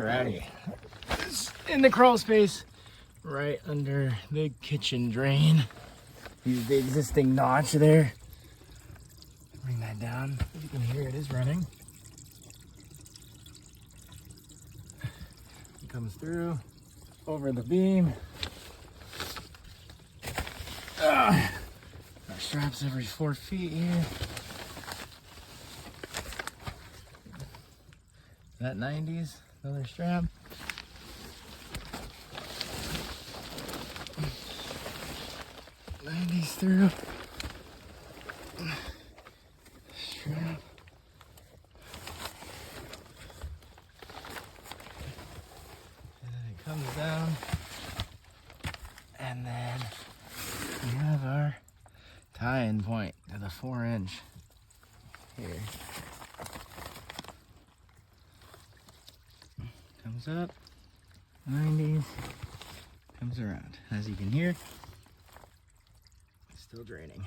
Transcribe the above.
Alrighty. It's in the crawl space right under the kitchen drain. Use the existing notch there. Bring that down. As you can hear, it is running. It comes through over the beam. Our straps every 4 feet here. That 90s, another strap. Through strap. And then it comes down, and then we have our tie-in point to the 4-inch here. Comes up, 90s, comes around. As you can hear, still draining.